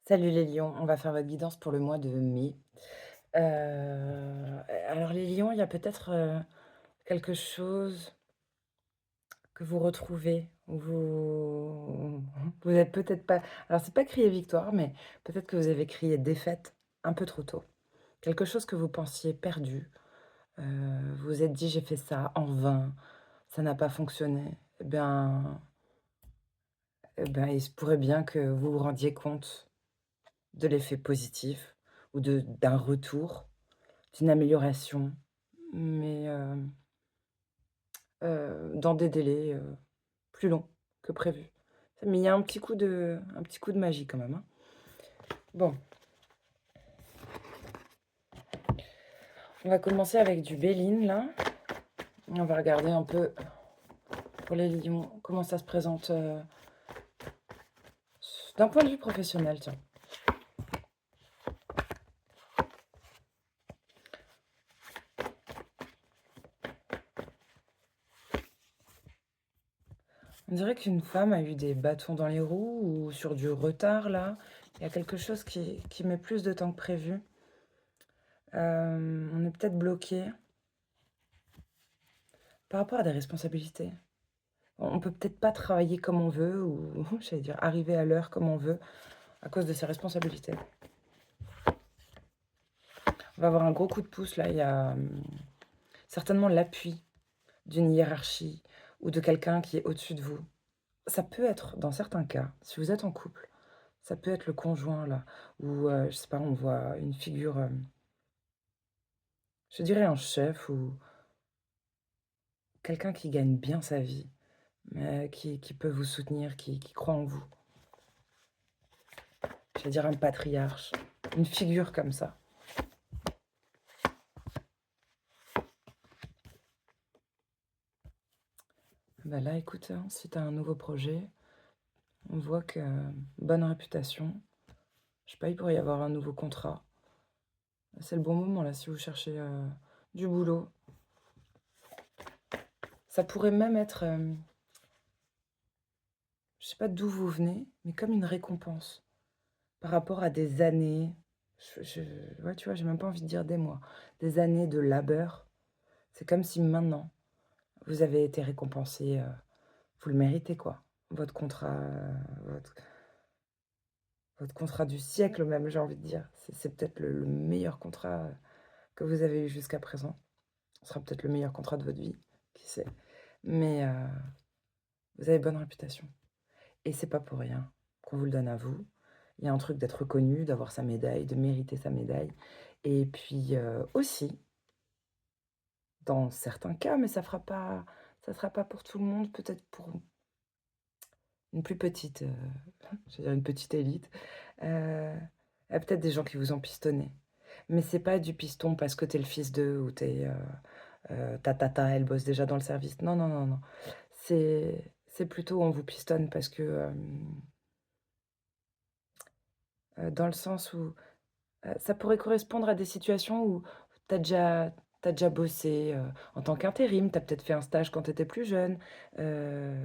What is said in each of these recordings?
Salut les lions, on va faire votre guidance pour le mois de mai. Alors les lions, il y a peut-être, quelque chose que vous retrouvez, où vous êtes peut-être pas alors c'est pas crier victoire, mais peut-être que vous avez crié défaite un peu trop tôt. Quelque chose que vous pensiez perdu, vous vous êtes dit: «J'ai fait ça en vain, ça n'a pas fonctionné». Eh bien, il se pourrait bien que vous vous rendiez compte de l'effet positif ou d'un retour. D'une amélioration, mais dans des délais, plus longs que prévu. Mais il y a un petit coup de magie quand même, hein. Bon, on va commencer avec du Béline là. On va regarder un peu pour les lions comment ça se présente, d'un point de vue professionnel, tiens. On dirait qu'une femme a eu des bâtons dans les roues ou sur du retard là. Il y a quelque chose qui met plus de temps que prévu. On est peut-être bloqué par rapport à des responsabilités. On peut peut-être pas travailler comme on veut ou j'allais dire arriver à l'heure comme on veut à cause de ses responsabilités. On va avoir un gros coup de pouce là, il y a, certainement l'appui d'une hiérarchie ou de quelqu'un qui est au-dessus de vous. Ça peut être dans certains cas, si vous êtes en couple, ça peut être le conjoint là ou je sais pas, on voit une figure, je dirais un chef ou quelqu'un qui gagne bien sa vie, mais qui peut vous soutenir, qui croit en vous. Je vais dire un patriarche, une figure comme ça. Bah là, écoute, hein, si tu as un nouveau projet, on voit que bonne réputation. Je sais pas, il pourrait y avoir un nouveau contrat. C'est le bon moment là si vous cherchez du boulot. Ça pourrait même être, je sais pas d'où vous venez, mais comme une récompense par rapport à des années. Ouais, tu vois, j'ai même pas envie de dire des mois, des années de labeur. C'est comme si maintenant vous avez été récompensé. Vous le méritez quoi. Votre contrat, votre Votre contrat du siècle même, j'ai envie de dire. C'est peut-être le meilleur contrat, que vous avez eu jusqu'à présent. Ce sera peut-être le meilleur contrat de votre vie, qui sait? Mais, vous avez bonne réputation et c'est pas pour rien qu'on vous le donne à vous. Il y a un truc d'être reconnu, d'avoir sa médaille, de mériter sa médaille et puis, aussi, dans certains cas, mais ça sera pas pour tout le monde, peut-être pour une plus petite, je veux dire une petite élite, heu, il y a peut-être des gens qui vous ont pistonné. Mais c'est pas du piston parce que tu es le fils d'eux ou tu es, ta tata, elle bosse déjà dans le service. Non, non, non, non. C'est plutôt on vous pistonne parce que, dans le sens où, ça pourrait correspondre à des situations où tu as déjà tu déjà bossé, en tant qu'intérim, tu as peut-être fait un stage quand tu étais plus jeune, heu,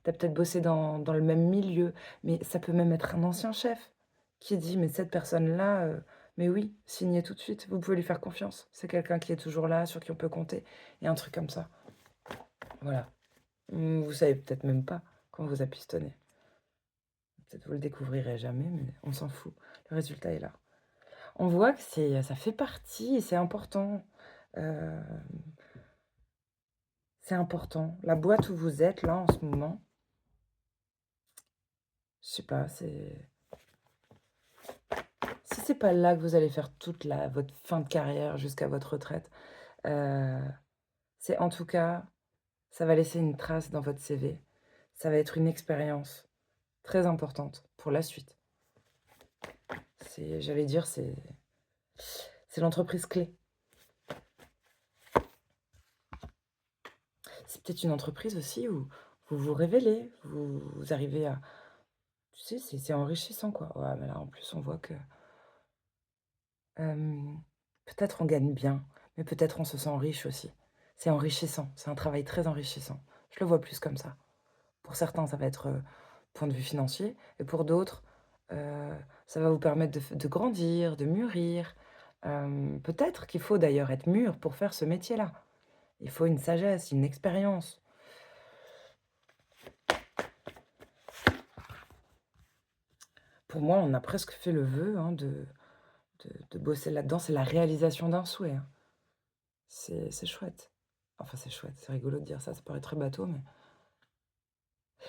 tu as peut-être bossé dans le même milieu, mais ça peut même être un ancien chef qui dit: «Mais cette personne-là, mais oui, signez tout de suite, vous pouvez lui faire confiance. C'est quelqu'un qui est toujours là, sur qui on peut compter» et un truc comme ça. Voilà. Vous savez peut-être même pas qu'on vous a pistonné. Peut-être vous le découvrirez jamais, mais on s'en fout. Le résultat est là. On voit que ça fait partie et c'est important. Heu, c'est important. La boîte où vous êtes là en ce moment, je sais pas, c'est si c'est pas là que vous allez faire toute la votre fin de carrière jusqu'à votre retraite, heu, c'est en tout cas, ça va laisser une trace dans votre CV. Ça va être une expérience très importante pour la suite. J'allais dire, c'est l'entreprise clé. C'est peut-être une entreprise aussi où vous vous révélez, vous arrivez à tu sais, c'est enrichissant, quoi. Ouais, mais là, en plus, on voit que, peut-être on gagne bien, mais peut-être on se sent riche aussi. C'est enrichissant, c'est un travail très enrichissant. Je le vois plus comme ça. Pour certains, ça va être, point de vue financier et pour d'autres, Ça va vous permettre de grandir, de mûrir. Peut-être qu'il faut d'ailleurs être mûr pour faire ce métier-là. Il faut une sagesse, une expérience. Pour moi, on a presque fait le vœu, hein, de bosser là-dedans. C'est la réalisation d'un souhait, hein. C'est chouette. Enfin, c'est chouette, c'est rigolo de dire ça paraît très bateau, mais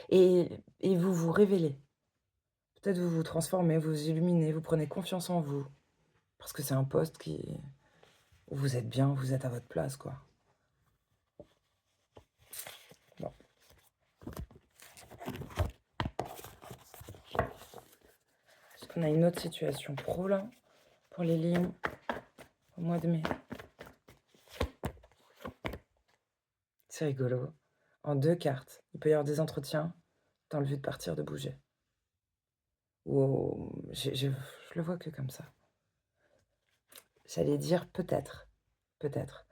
et vous vous révélez. Peut-être vous vous transformez, vous vous illuminez, vous prenez confiance en vous, parce que c'est un poste où vous êtes bien, vous êtes à votre place, quoi. Bon. Est-ce qu'on a une autre situation pro, là, pour les lions, au mois de mai? C'est rigolo. En 2 cartes, il peut y avoir des entretiens dans le but de partir, de bouger. Ou je le vois que comme ça. J'allais dire peut-être, peut-être.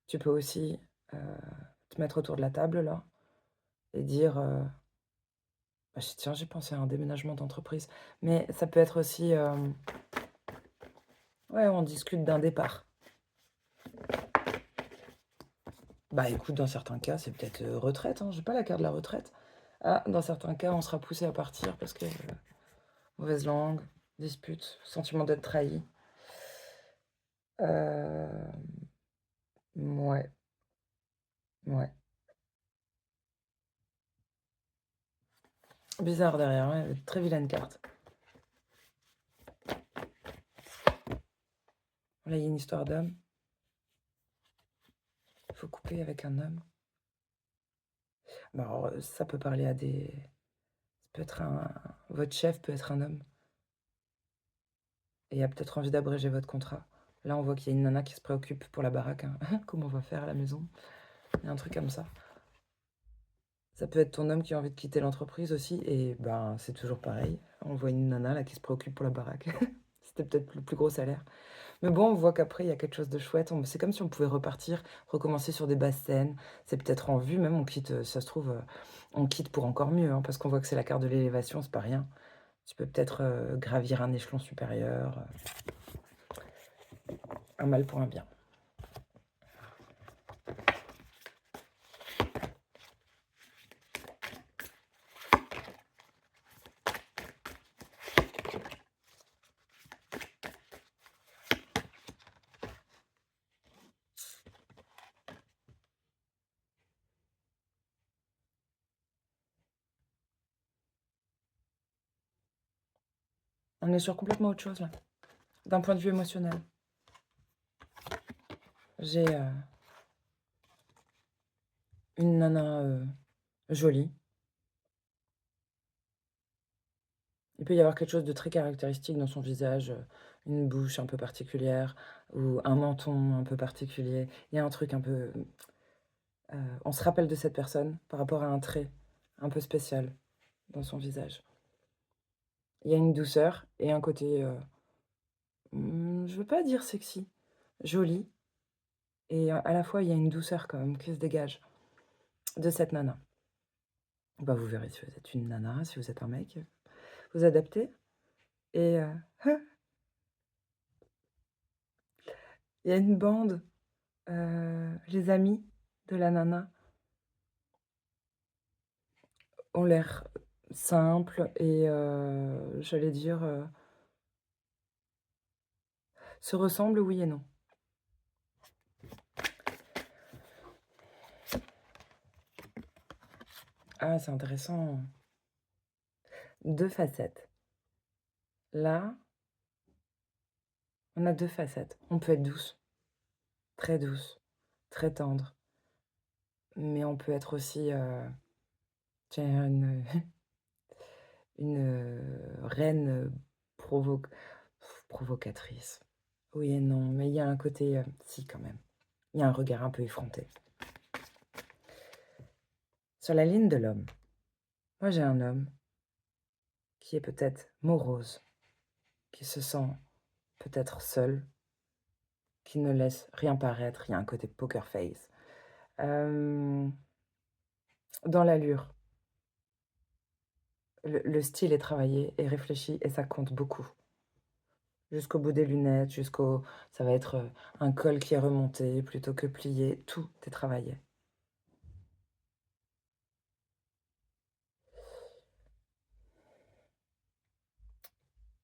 Tu peux aussi, heu, te mettre autour de la table là et dire, bah, tiens, j'ai pensé à un déménagement d'entreprise. Mais ça peut être aussi, ouais, on discute d'un départ. Bah, écoute, dans certains cas, c'est peut-être, retraite, hein, j'ai pas la carte de la retraite. Ah, dans certains cas, on sera poussé à partir parce que, mauvaise langue, dispute, sentiment d'être trahi. Mouais, ouais. Bizarre derrière, ouais, très vilaine carte. Là, il y a une histoire d'homme. Il faut couper avec un homme. Bah, alors, ça peut parler à des ça peut être un votre chef peut être un homme et a peut-être envie d'abréger votre contrat. Là, on voit qu'il y a une nana qui se préoccupe pour la baraque, hein. Comment on va faire à la maison? Il y a un truc comme ça. Ça peut être ton homme qui a envie de quitter l'entreprise aussi et ben, c'est toujours pareil. On voit une nana là qui se préoccupe pour la baraque. C'était peut-être le plus gros salaire. Mais bon, on voit qu'après, il y a quelque chose de chouette. C'est comme si on pouvait repartir, recommencer sur des basses scènes. C'est peut-être en vue, même on quitte, si ça se trouve, on quitte pour encore mieux, hein, parce qu'on voit que c'est la carte de l'élévation, c'est pas rien. Tu peux peut-être, gravir un échelon supérieur, un mal pour un bien. On est sur complètement autre chose là, d'un point de vue émotionnel. J'ai, une nana, jolie. Il peut y avoir quelque chose de très caractéristique dans son visage, une bouche un peu particulière ou un menton un peu particulier. Il y a un truc un peu, on se rappelle de cette personne par rapport à un trait un peu spécial dans son visage. Il y a une douceur et un côté, je veux pas dire sexy, joli et à la fois il y a une douceur quand même qui se dégage de cette nana. Bah, vous verrez si vous êtes une nana, si vous êtes un mec, vous adaptez et il y a une bande, les amis de la nana ont l'air simples et j'allais dire, se ressemblent oui et non. Ah, c'est intéressant. 2 facettes. Là, on a 2 facettes. On peut être douce, très tendre, mais on peut être aussi, tiens une, reine, provoc provocatrice. Oui et non, mais il y a un côté, si quand même. Il y a un regard un peu effronté. Sur la ligne de l'homme, moi j'ai un homme qui est peut-être morose, qui se sent peut-être seul, qui ne laisse rien paraître, il y a un côté poker face. Hem, dans l'allure, Le style est travaillé et réfléchi et ça compte beaucoup. Jusqu'au bout des lunettes, jusqu'au ça va être, un col qui est remonté plutôt que plié, tout est travaillé.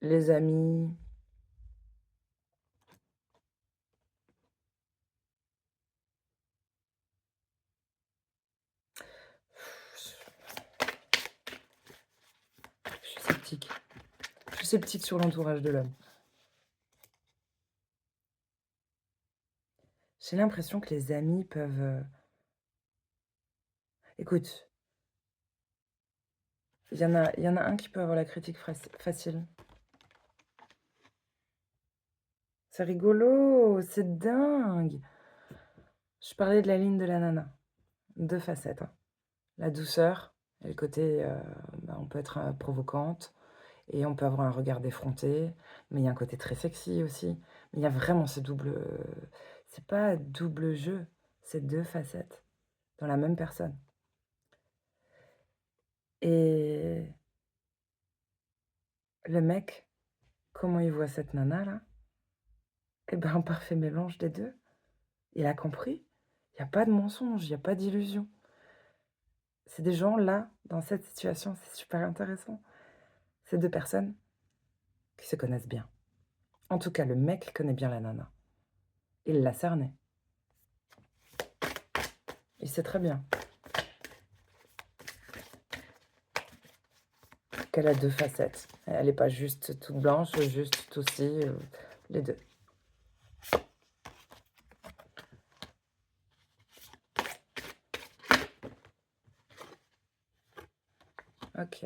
Les amis, je suis sceptique. Je suis sceptique sur l'entourage de l'homme. J'ai l'impression que les amis peuvent, écoute, il y en a un qui peut avoir la critique facile. C'est rigolo, c'est dingue! Je parlais de la ligne de la nana. 2 facettes, hein. La douceur et le côté, on peut être, provocante et on peut avoir un regard effronté, mais il y a un côté très sexy aussi. Mais il y a vraiment ce double, c'est pas double jeu, c'est 2 facettes dans la même personne. Et le mec, comment il voit cette nana là? Eh ben, un parfait mélange des 2. Il a compris. Il y a pas de mensonge, il y a pas d'illusion. C'est des gens là, dans cette situation, c'est super intéressant. C'est 2 personnes qui se connaissent bien. En tout cas, le mec connaît bien la nana. Il l'a cernée. Il sait très bien qu'elle a 2 facettes. Elle est pas juste toute blanche, juste tout ci, les 2. OK.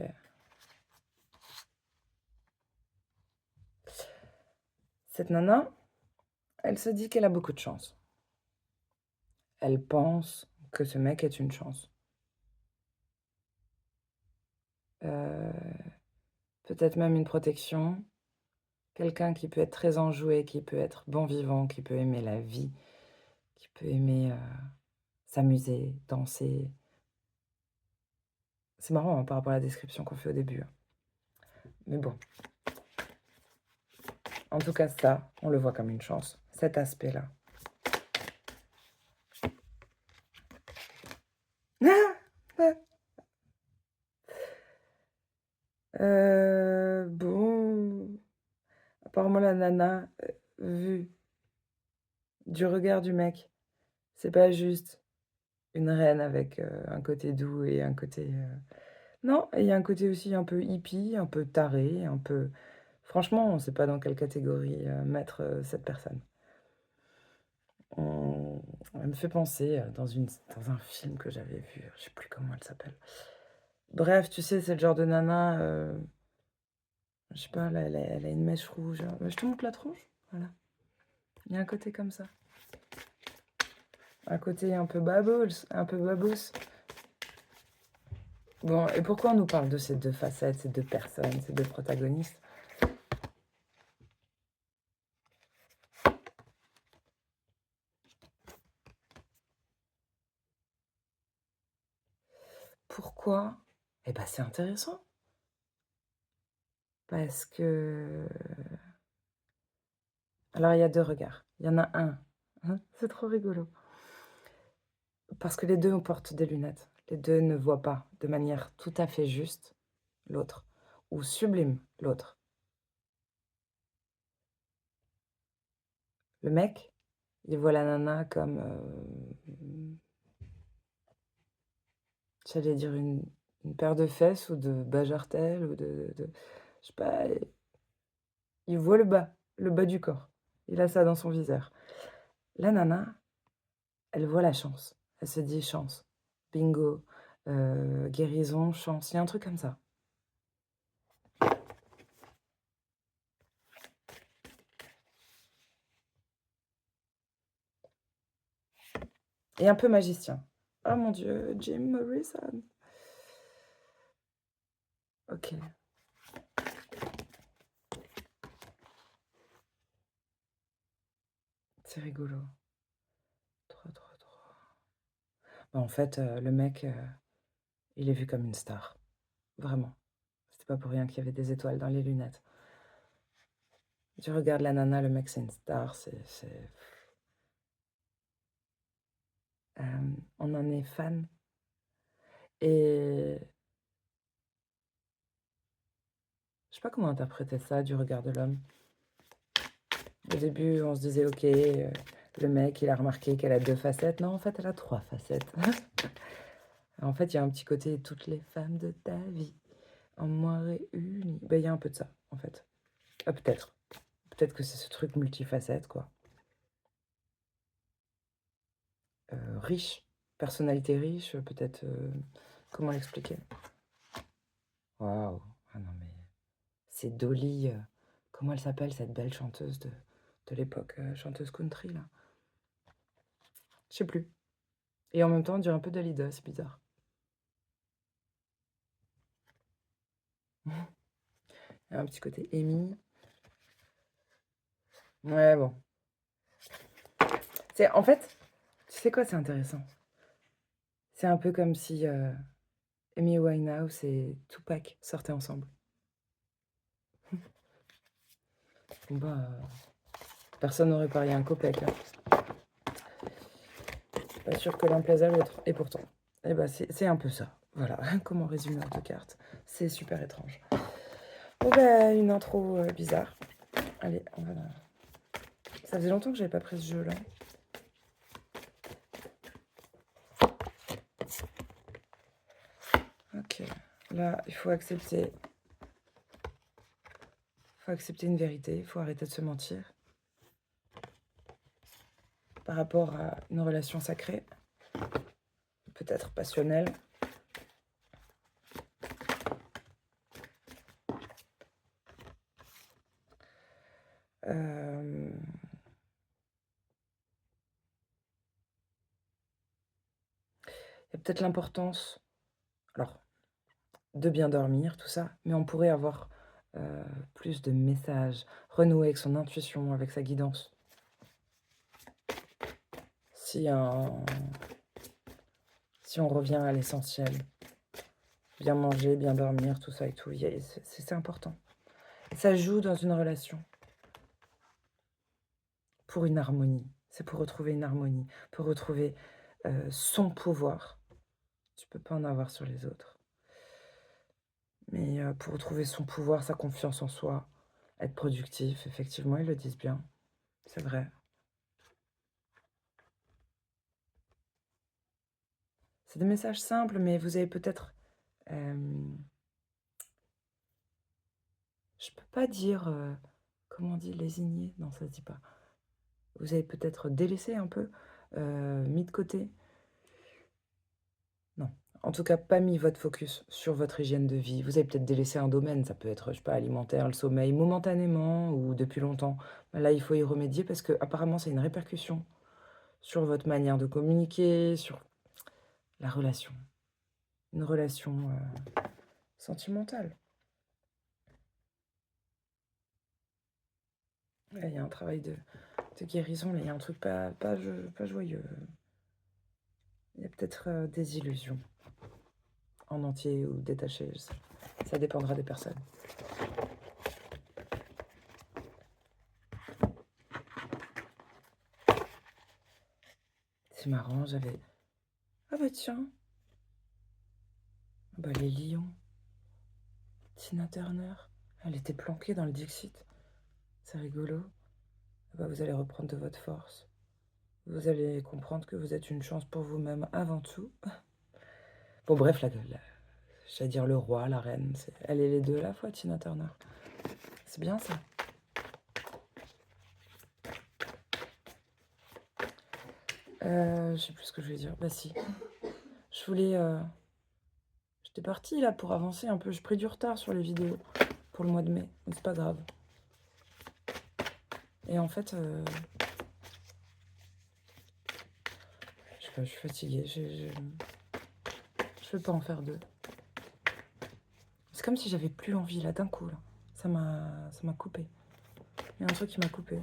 Cette nana, elle se dit qu'elle a beaucoup de chance. Elle pense que ce mec est une chance. Heu, Peut-être même une protection. Quelqu'un qui peut être très enjoué, qui peut être bon vivant, qui peut aimer la vie, qui peut aimer, s'amuser, danser. C'est marrant, hein, par rapport à la description qu'on fait au début, hein. Mais bon, en tout cas ça, on le voit comme une chance, cet aspect-là. Bon, apparemment la nana, vu du regard du mec, c'est pas juste une reine avec, un côté doux et un côté, non, il y a un côté aussi un peu hippie, un peu taré, un peu franchement, on sait pas dans quelle catégorie, mettre, cette personne. On Elle me fait penser, dans un film que j'avais vu, je sais plus comment elle s'appelle. Bref, tu sais, c'est le genre de nana, je sais pas, là, elle a une mèche rouge, je te montre la tronche? Voilà. Il y a un côté comme ça. Un côté un peu babos, un peu babos. Bon, et pourquoi on nous parle de ces 2 facettes, ces 2 personnes, ces 2 protagonistes? Pourquoi? Eh ben, c'est intéressant parce que alors il y a 2 regards. Il y en a un, c'est trop rigolo, parce que les 2 on porte des lunettes. Les 2 ne voient pas de manière tout à fait juste l'autre ou sublime l'autre. Le mec, il voit la nana comme, j'allais dire une paire de fesses ou de bas jartelles ou de je sais pas, il voit le bas du corps. Il a ça dans son viseur. La nana, elle voit la chance. Elle se dit: «Chance, bingo, guérison, chance», il y a un truc comme ça et un peu magicien. Oh mon Dieu, Jim Morrison. OK, c'est rigolo. Trop, trop, trop. Bah, en fait, le mec, il est vu comme une star, vraiment. pas pour rien qu'il y avait des étoiles dans les lunettes. Tu regardes la nana, le mec, c'est une star, on en est fan et je sais pas comment interpréter ça du regard de l'homme. Au début, on se disait: «OK, le mec, il a remarqué qu'elle a 2 facettes». Non, en fait, elle a 3 facettes. En fait, il y a un petit côté: «Toutes les femmes de ta vie en moi réunies». Bah, il y a un peu de ça, en fait. Ah, peut-être. Peut-être que c'est ce truc multifacette, quoi. Riche, personnalité riche, peut-être, comment l'expliquer? Waouh! Ah non, mais c'est Dolly, comment elle s'appelle cette belle chanteuse de l'époque, chanteuse country là? Je sais plus et en même temps on dirait un peu Dalida, c'est bizarre. Il y a un petit côté Amy. Ouais, bon. C'est en fait, tu sais quoi? C'est intéressant. C'est un peu comme si, Amy Winehouse et Tupac sortaient ensemble. Bon bah, personne n'aurait parié un copec, hein. Pas sûr que l'un plaise à l'autre et pourtant. Et bah, c'est un peu ça. Voilà, comment résumer Autocart. C'est super étrange. Bon bah, une intro, bizarre. Allez, on va ça faisait longtemps que j'avais pas pris ce jeu-là. OK. Là, il faut accepter une vérité, il faut arrêter de se mentir par rapport à une relation sacrée, peut-être passionnelle. Hem, il y a peut-être l'importance alors, de bien dormir, tout ça, mais on pourrait avoir, plus de messages, renouer avec son intuition, avec sa guidance. Si un si on revient à l'essentiel, bien manger, bien dormir, tout ça et tout, il y a c'est important. Ça joue dans une relation pour une harmonie. C'est pour retrouver une harmonie, pour retrouver, son pouvoir. Tu peux pas en avoir sur les autres, mais pour retrouver son pouvoir, sa confiance en soi, être productif, effectivement, ils le disent bien, c'est vrai. C'est des messages simples, mais vous avez peut-être, hem, je peux pas dire, comment on dit? Lésigné? Non, ça se dit pas. Vous avez peut-être délaissé un peu, mis de côté? Non. En tout cas, pas mis votre focus sur votre hygiène de vie. Vous avez peut-être délaissé un domaine, ça peut être, je sais pas, alimentaire, le sommeil, momentanément ou depuis longtemps. Là, il faut y remédier parce qu'apparemment, c'est une répercussion sur votre manière de communiquer, sur la relation. Une relation, sentimentale. Là, il y a un travail de guérison, là, il y a un truc pas joyeux. Il y a peut-être, des illusions, en entier ou détachées, je sais ça dépendra des personnes. C'est marrant, j'avais ah bah tiens, ah bah les lions, Tina Turner, elle était planquée dans le Dixit. C'est rigolo. Ah bah vous allez reprendre de votre force. Vous allez comprendre que vous êtes une chance pour vous-même avant tout. Bon bref, j'allais dire le roi, la reine, elle est les deux à la fois, Tina Turner. C'est bien ça. Je sais plus ce que je voulais dire. Bah si, je voulais, j'étais partie là pour avancer un peu. J'ai pris du retard sur les vidéos pour le mois de mai, mais c'est pas grave. Et en fait, je sais pas, je suis fatiguée. Je peux pas en faire deux. C'est comme si j'avais plus envie là d'un coup là. Ça m'a coupé. Il y a un truc qui m'a coupé.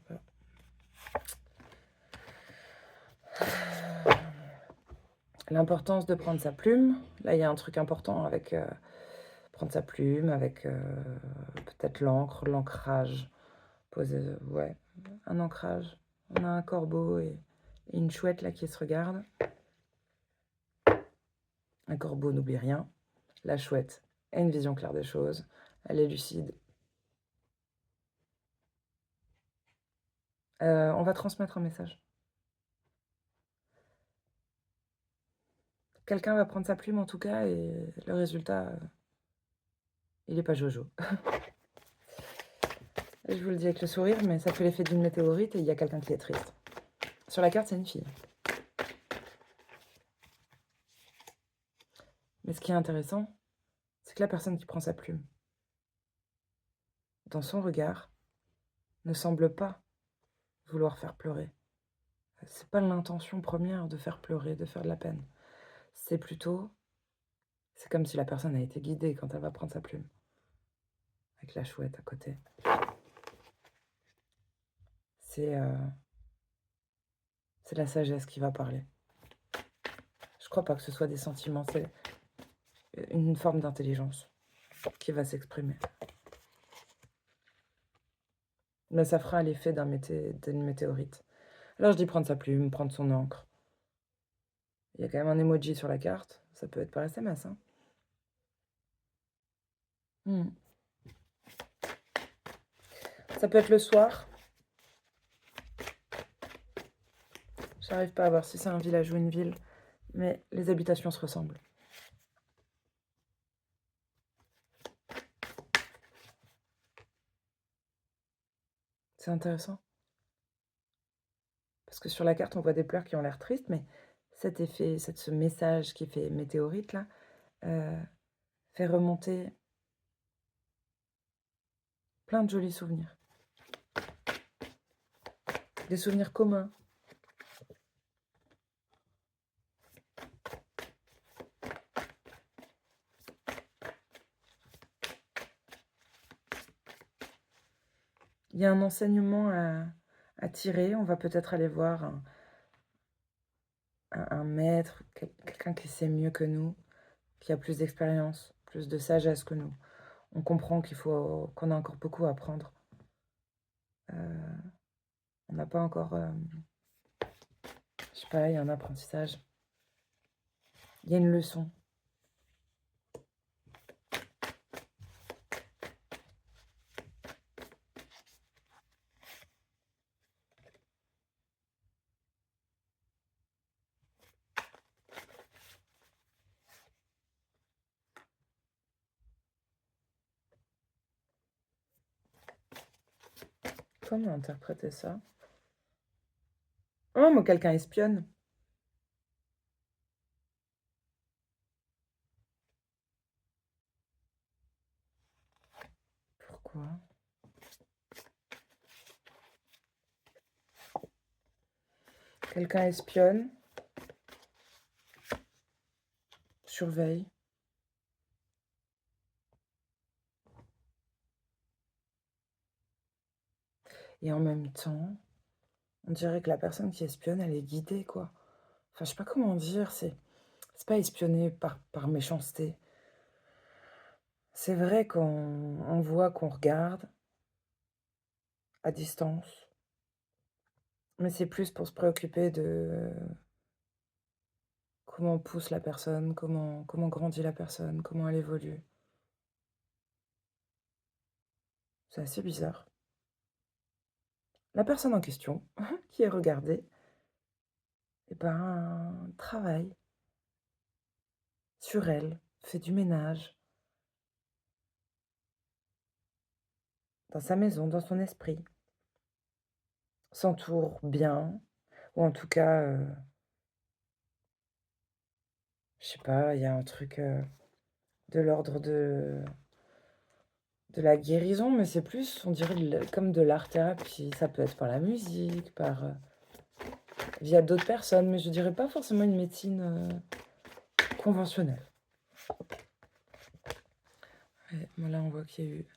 Voilà. l'importance de prendre sa plume. Là, il y a un truc important avec prendre sa plume, avec peut-être l'encre, l'ancrage. Poser, ouais, un ancrage. On a un corbeau et une chouette là qui se regardent. Un corbeau n'oublie rien. La chouette a une vision claire des choses. Elle est lucide. On va transmettre un message. Quelqu'un va prendre sa plume en tout cas et le résultat, il n'est pas jojo. Je vous le dis avec le sourire, mais ça fait l'effet d'une météorite et il y a quelqu'un qui est triste. Sur la carte, c'est une fille. Mais ce qui est intéressant, c'est que la personne qui prend sa plume, dans son regard, ne semble pas vouloir faire pleurer. C'est pas l'intention première de faire pleurer, de faire de la peine. C'est plutôt, c'est comme si la personne a été guidée quand elle va prendre sa plume. Avec la chouette à côté. C'est la sagesse qui va parler. Je crois pas que ce soit des sentiments, c'est une forme d'intelligence qui va s'exprimer. Mais ça fera l'effet d'une météorite. Alors je dis prendre sa plume, prendre son encre. Il y a quand même un emoji sur la carte. Ça peut être par SMS. Hein. Ça peut être le soir. J'arrive pas à voir si c'est un village ou une ville. Mais les habitations se ressemblent. C'est intéressant. Parce que sur la carte, on voit des pleurs qui ont l'air tristes, mais cet effet, ce message qui fait météorite, là, fait remonter plein de jolis souvenirs. Des souvenirs communs. Il y a un enseignement à tirer. On va peut-être aller voir un maître, quelqu'un qui sait mieux que nous, qui a plus d'expérience, plus de sagesse que nous. On comprend qu'on a encore beaucoup à apprendre. On n'a pas encore, je sais pas, il y a un apprentissage. Il y a une leçon. Comment interpréter ça? Oh, moi, quelqu'un espionne. Pourquoi? Quelqu'un espionne, surveille. Et en même temps, on dirait que la personne qui espionne, elle est guidée, quoi. Enfin, je sais pas comment dire, c'est pas espionner par méchanceté. C'est vrai qu'on voit qu'on regarde à distance, mais c'est plus pour se préoccuper de comment pousse la personne, comment grandit la personne, comment elle évolue. C'est assez bizarre. La personne en question, qui est regardée, eh ben, travaille sur elle, fait du ménage dans sa maison, dans son esprit, s'entoure bien, ou en tout cas, je sais pas, il y a un truc de l'ordre de la guérison, mais c'est plus, on dirait, comme de l'art-thérapie. Ça peut être par la musique, via d'autres personnes, mais je dirais pas forcément une médecine conventionnelle. Ouais, bon, là, on voit qu'il y a eu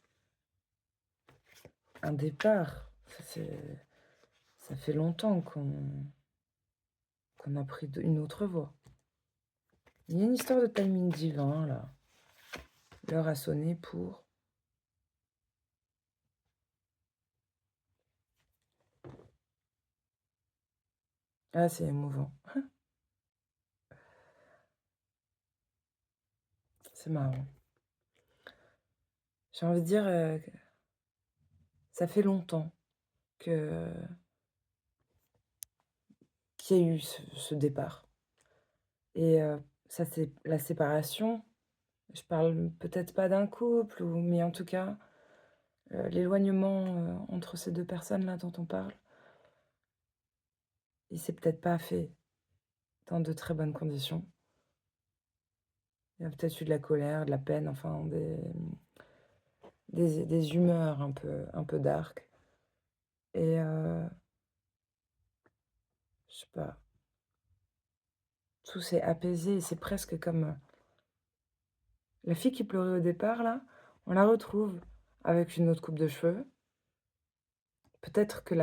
un départ. Ça fait longtemps qu'on a pris une autre voie. Il y a une histoire de timing divin, là. L'heure a sonné pour... Ah, c'est émouvant. C'est marrant. J'ai envie de dire, ça fait longtemps que qu'il y a eu ce départ. Et ça, c'est la séparation. Je parle peut-être pas d'un couple, mais en tout cas, l'éloignement entre ces deux personnes-là dont on parle, il s'est peut-être pas fait dans de très bonnes conditions. Il y a peut-être eu de la colère, de la peine, enfin des humeurs un peu dark. Et je sais pas, tout s'est apaisé et c'est presque comme la fille qui pleurait au départ, là, on la retrouve avec une autre coupe de cheveux. Peut-être que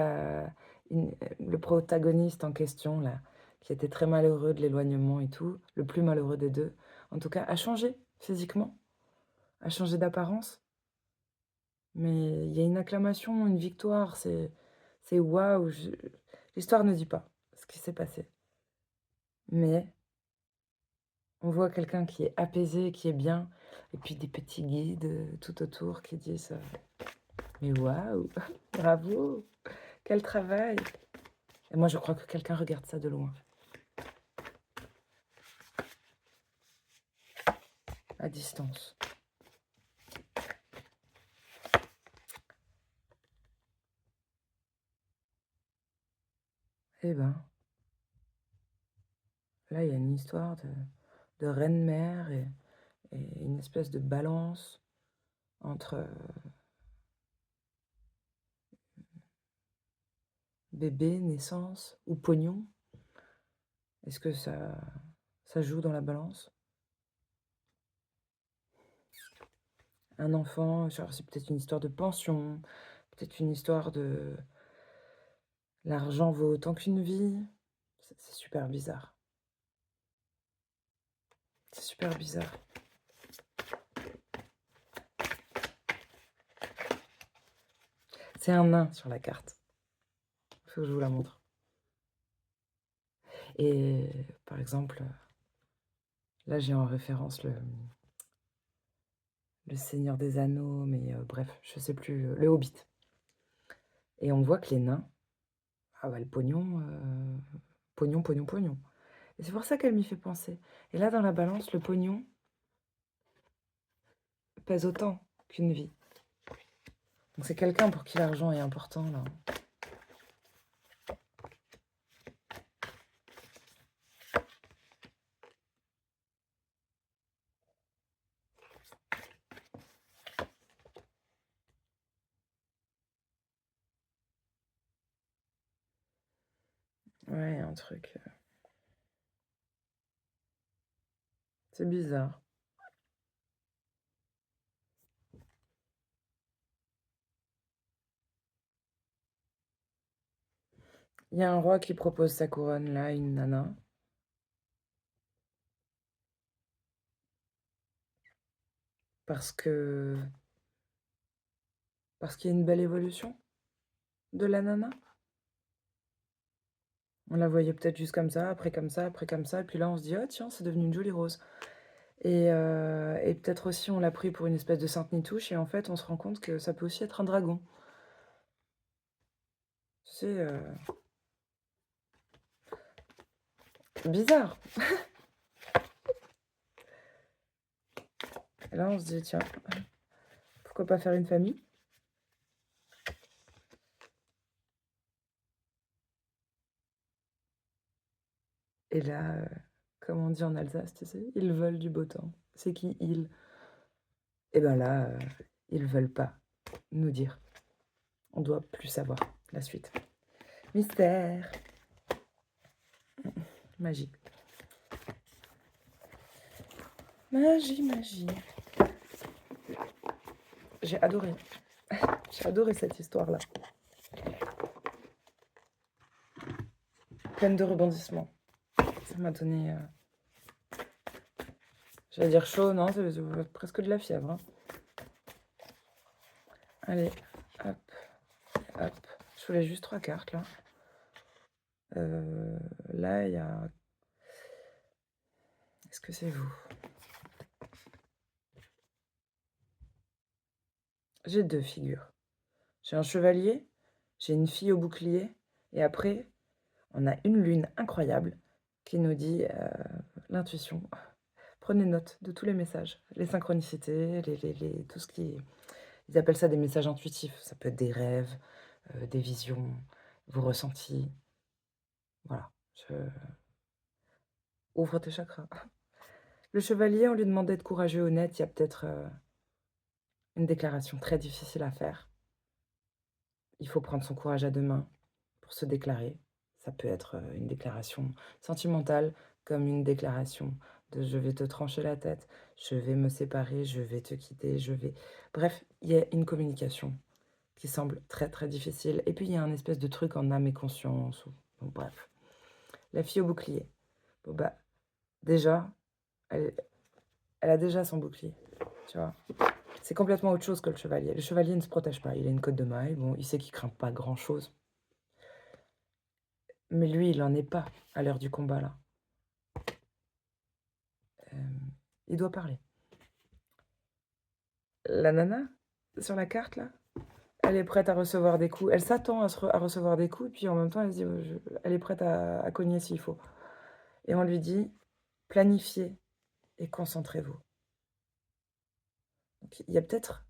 le protagoniste en question, là, qui était très malheureux de l'éloignement et tout, le plus malheureux des deux, en tout cas, a changé physiquement, a changé d'apparence. Mais il y a une acclamation, une victoire, c'est waouh. L'histoire ne dit pas ce qui s'est passé. Mais on voit quelqu'un qui est apaisé, qui est bien, et puis des petits guides tout autour qui disent mais waouh, bravo, quel travail. Et moi, je crois que quelqu'un regarde ça de loin, à distance. Eh ben, là, il y a une histoire de reine-mère et une espèce de balance entre bébé, naissance ou pognon. Est-ce que ça joue dans la balance? Un enfant, genre, c'est peut-être une histoire de pension, peut-être une histoire de l'argent vaut autant qu'une vie. C'est super bizarre. C'est super bizarre. C'est un nain sur la carte. Il faut que je vous la montre. Et par exemple, là j'ai en référence le Seigneur des Anneaux, mais bref, je sais plus, le Hobbit. Et on voit que les nains, ah bah le pognon, pognon, pognon, pognon. Et c'est pour ça qu'elle m'y fait penser. Et là dans la balance, le pognon pèse autant qu'une vie. Donc c'est quelqu'un pour qui l'argent est important là. Ouais, un truc. C'est bizarre. Il y a un roi qui propose sa couronne là, à une nana. Parce que parce qu'il y a une belle évolution de la nana. On la voyait peut-être juste comme ça, après comme ça, après comme ça, et puis là on se dit: «Ah tiens, c'est devenu une jolie rose». Et peut-être aussi on l'a pris pour une espèce de sainte nitouche et en fait on se rend compte que ça peut aussi être un dragon. C'est bizarre. Et là on se dit: «Tiens, pourquoi pas faire une famille?» Et là, comme on dit en Alsace, tu sais, ils veulent du beau temps. C'est qui ils? Et ben là, ils veulent pas nous dire. On doit plus savoir la suite. Mystère. Magie. Magie, magie. J'ai adoré. J'ai adoré cette histoire-là. Pleine de rebondissements. Ça m'a donné J'allais dire chaud, non, c'est presque de la fièvre, hein. Allez, hop, hop. Je voulais juste 3 cartes, là. Là, il y a... Est-ce que c'est vous? J'ai 2 figures. J'ai un chevalier, j'ai une fille au bouclier, et après, on a une lune incroyable qui nous dit l'intuition. Prenez note de tous les messages, les synchronicités, tout ce qui... Ils appellent ça des messages intuitifs. Ça peut être des rêves, des visions, vos ressentis. Voilà. Ouvre tes chakras. Le chevalier, on lui demandait d'être courageux, honnête. Il y a peut-être une déclaration très difficile à faire. Il faut prendre son courage à deux mains pour se déclarer. Ça peut être une déclaration sentimentale, comme une déclaration de je vais te trancher la tête, je vais me séparer, je vais te quitter, je vais... Bref, il y a une communication qui semble très très difficile. Et puis il y a un espèce de truc en âme et conscience. Bon, bref. La fille au bouclier. Bon bah, déjà, elle a déjà son bouclier, tu vois. C'est complètement autre chose que le chevalier. Le chevalier ne se protège pas. Il a une cotte de maille. Bon, il sait qu'il craint pas grand-chose. Mais lui, il en est pas à l'heure du combat, là. Il doit parler. La nana, sur la carte, là, elle est prête à recevoir des coups. Elle s'attend à recevoir des coups, et puis en même temps, elle se dit, elle est prête à cogner s'il faut. Et on lui dit, planifiez et concentrez-vous. Donc, il y a peut-être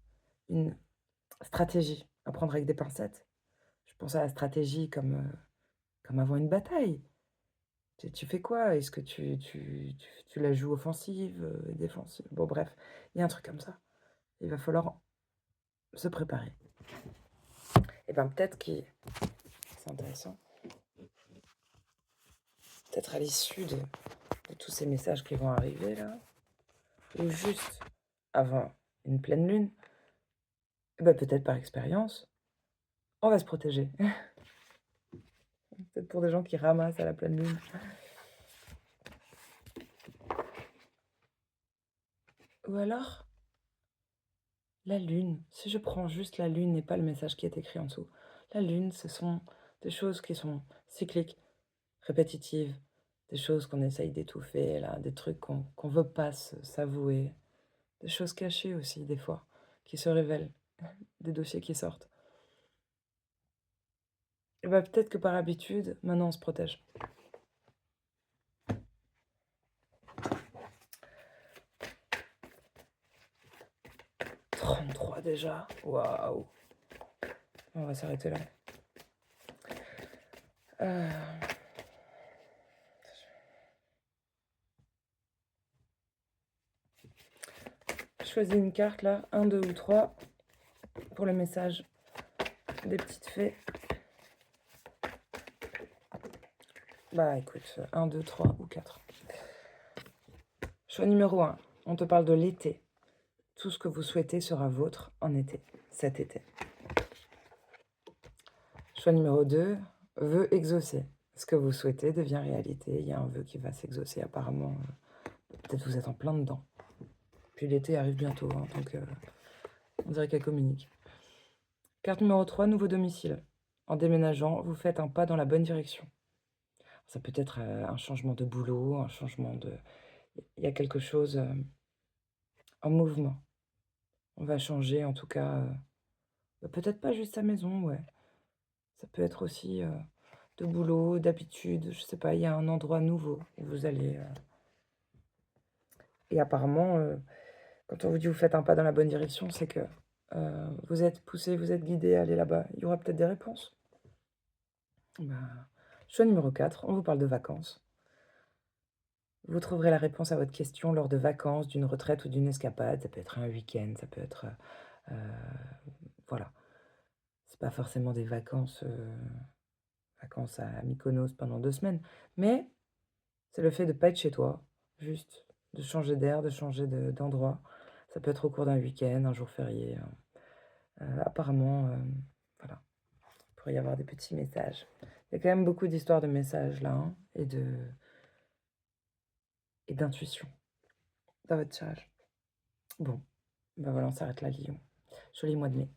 une stratégie à prendre avec des pincettes. Je pense à la stratégie comme avant une bataille. Tu fais quoi? Est-ce que tu la joues offensive, défensive? Bon, bref, il y a un truc comme ça. Il va falloir se préparer. Et bien, peut-être que c'est intéressant. Peut-être à l'issue de tous ces messages qui vont arriver, là, ou juste avant une pleine lune, ben peut-être par expérience, on va se protéger. Peut-être pour des gens qui ramassent à la pleine lune. Ou alors, la lune, si je prends juste la lune et pas le message qui est écrit en dessous. La lune, ce sont des choses qui sont cycliques, répétitives, des choses qu'on essaye d'étouffer, là, des trucs qu'on veut pas s'avouer, des choses cachées aussi, des fois, qui se révèlent, des dossiers qui sortent. Et bah peut-être que par habitude, maintenant on se protège. « 33 déjà, waouh. On va s'arrêter là. Choisis une carte là, 1, 2 ou 3 pour le message des petites fées. Bah écoute, 1, 2, 3 ou 4. Choix numéro 1, on te parle de l'été. Tout ce que vous souhaitez sera vôtre en été, cet été. Choix numéro 2, vœu exaucé. Ce que vous souhaitez devient réalité. Il y a un vœu qui va s'exaucer apparemment. Peut-être vous êtes en plein dedans. Puis l'été arrive bientôt, hein, donc on dirait qu'elle communique. Carte numéro 3, nouveau domicile. En déménageant, vous faites un pas dans la bonne direction. Ça peut être un changement de boulot, un changement de... Il y a quelque chose en mouvement. On va changer, en tout cas, peut-être pas juste sa maison, ouais. Ça peut être aussi de boulot, d'habitude, je sais pas, il y a un endroit nouveau où vous allez... Et apparemment, quand on vous dit vous faites un pas dans la bonne direction, c'est que vous êtes poussé, vous êtes guidé à aller là-bas. Il y aura peut-être des réponses. Bah, choix numéro 4, on vous parle de vacances. Vous trouverez la réponse à votre question lors de vacances, d'une retraite ou d'une escapade. Ça peut être un week-end, ça peut être... voilà. C'est pas forcément des vacances, vacances à Mykonos pendant 2 semaines. Mais c'est le fait de ne pas être chez toi, juste de changer d'air, de changer d'endroit. Ça peut être au cours d'un week-end, un jour férié. Apparemment, voilà, il pourrait y avoir des petits messages. Il y a quand même beaucoup d'histoires de messages là, hein, et d'intuition. dans votre tirage. Bon, bah, voilà, on s'arrête là, Lion. Joli mois de mai.